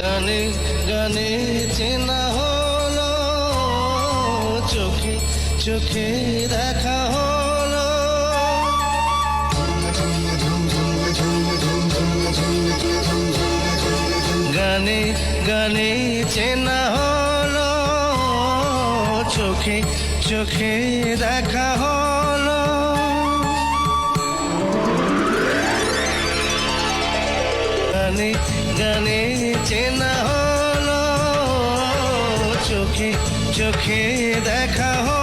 গানে গানে চেনা হলো, চোখে চোখে দেখা হলো। গানে গানে চেনা হলো, চোখে চোখে দেখা হলো। গানে গানে চেনা হলো, চোখে চোখে দেখা হলো।